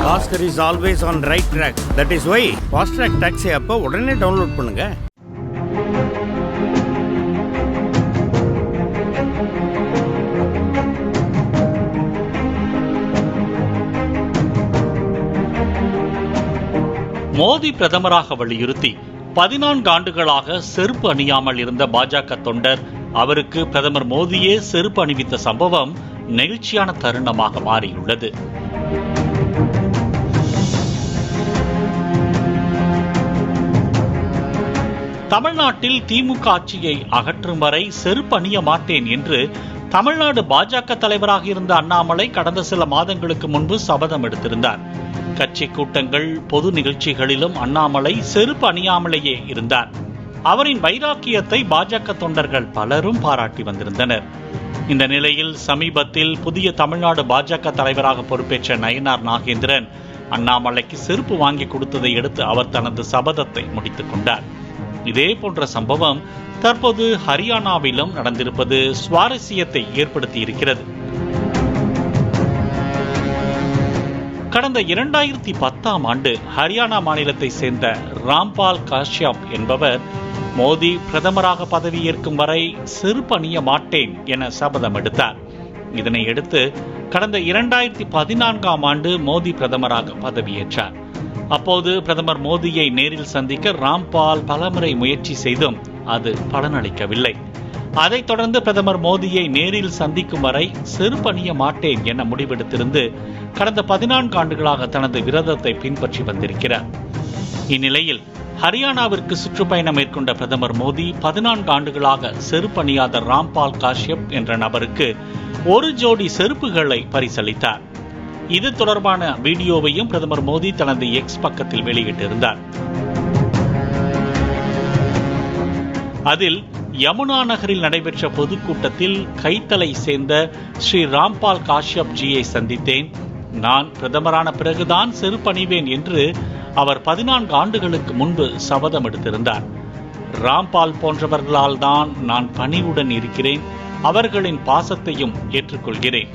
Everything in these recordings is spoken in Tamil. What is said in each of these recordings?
Oscar is always on right track. That is why Fast Track Taxi app உடனே டவுன்லோட் பண்ணுங்க. மோடி பிரதமராக வலியுறுத்தி 14 ஆண்டுகளாக செருப்பு அணியாமல் இருந்த பாஜக தொண்டர் அவருக்கு பிரதமர் மோடியே செருப்பு அணிவித்த சம்பவம் நெகிழ்ச்சியான தருணமாக மாறியுள்ளது. தமிழ்நாட்டில் திமுக ஆட்சியை அகற்றும் வரை செருப்பு அணிய மாட்டேன் என்று தமிழ்நாடு பாஜக தலைவராக இருந்த அண்ணாமலை கடந்த சில மாதங்களுக்கு முன்பு சபதம் எடுத்திருந்தார். கட்சி கூட்டங்கள், பொது நிகழ்ச்சிகளிலும் அண்ணாமலை செருப்பு அணியாமலேயே இருந்தார். அவரின் வைராக்கியத்தை பாஜக தொண்டர்கள் பலரும் பாராட்டி வந்திருந்தனர். இந்த நிலையில் சமீபத்தில் புதிய தமிழ்நாடு பாஜக தலைவராக பொறுப்பேற்ற நயினார் நாகேந்திரன் அண்ணாமலைக்கு செருப்பு வாங்கி கொடுத்ததை அடுத்து அவர் தனது சபதத்தை முடித்துக் கொண்டார். இதே போன்ற சம்பவம் தற்போது ஹரியானாவிலும் நடந்திருப்பது சுவாரஸ்யத்தை ஏற்படுத்தி இருக்கிறது. கடந்த 2010ஆம் ஆண்டு ஹரியானா மாநிலத்தை சேர்ந்த ராம்பால் காஷ்யப் என்பவர் மோடி பிரதமராக பதவியேற்கும் வரை செருப்பு அணிய மாட்டேன் என சபதம் எடுத்தார். இதனையடுத்து கடந்த 2014ஆம் ஆண்டு மோடி பிரதமராக பதவியேற்றார். அப்போது பிரதமர் மோடியை நேரில் சந்திக்க ராம்பால் பலமுறை முயற்சி செய்தும் அது பலனளிக்கவில்லை. அதைத் தொடர்ந்து பிரதமர் மோடியை நேரில் சந்திக்கும் வரை செருப்பு அணிய மாட்டேன் என முடிவெடுத்திருந்து கடந்த 14 ஆண்டுகளாக தனது விரதத்தை பின்பற்றி வந்திருக்கிறார். இந்நிலையில் ஹரியானாவிற்கு சுற்றுப்பயணம் மேற்கொண்ட பிரதமர் மோடி 14 ஆண்டுகளாக செருப்பு அணியாத ராம்பால் காஷ்யப் என்ற நபருக்கு ஒரு ஜோடி செருப்புகளை பரிசளித்தார். இது தொடர்பான வீடியோவையும் பிரதமர் மோடி தனது எக்ஸ் பக்கத்தில் வெளியிட்டிருந்தார். அதில் யமுனா நகரில் நடைபெற்ற பொதுக்கூட்டத்தில் கைத்தலை சேர்ந்த ஸ்ரீ ராம்பால் காஷ்யப் ஜியை சந்தித்தேன். நான் பிரதமரான பிறகுதான் செருப்பு அணிவேன் என்று அவர் 14 ஆண்டுகளுக்கு முன்பு சபதம் எடுத்திருந்தார். ராம்பால் போன்றவர்களால் தான் நான் பணிவுடன் இருக்கிறேன். அவர்களின் பாசத்தையும் ஏற்றுக்கொள்கிறேன்.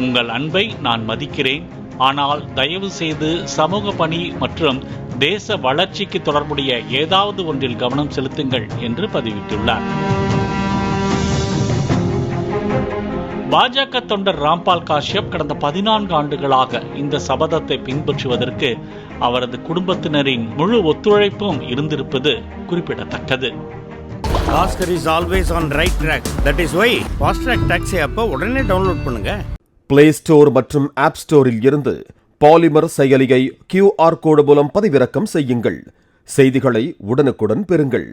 உங்கள் அன்பை நான் மதிக்கிறேன். ஆனால் தயவு செய்து சமூக பணி மற்றும் தேச வளர்ச்சிக்கு தொடர்புடைய ஏதாவது ஒன்றில் கவனம் செலுத்துங்கள் என்று பதிவிட்டுள்ளார். பாஜக தொண்டர் ராம்பால் காஷ்யப் கடந்த 14 ஆண்டுகளாக இந்த சபதத்தை பின்பற்றுவதற்கு அவரது குடும்பத்தினரின் முழு ஒத்துழைப்பும் இருந்திருப்பது குறிப்பிடத்தக்கது. Oscar is always on right track. That is why Fast Track Taxi app உடனே டவுன்லோட் பண்ணுங்க. பிளே ஸ்டோர் மற்றும் ஆப் ஸ்டோரில் இருந்து பாலிமர் செயலியை QR கோடு மூலம் பதிவிறக்கம் செய்யுங்கள். செய்திகளை உடனுக்குடன் பெறுங்கள்.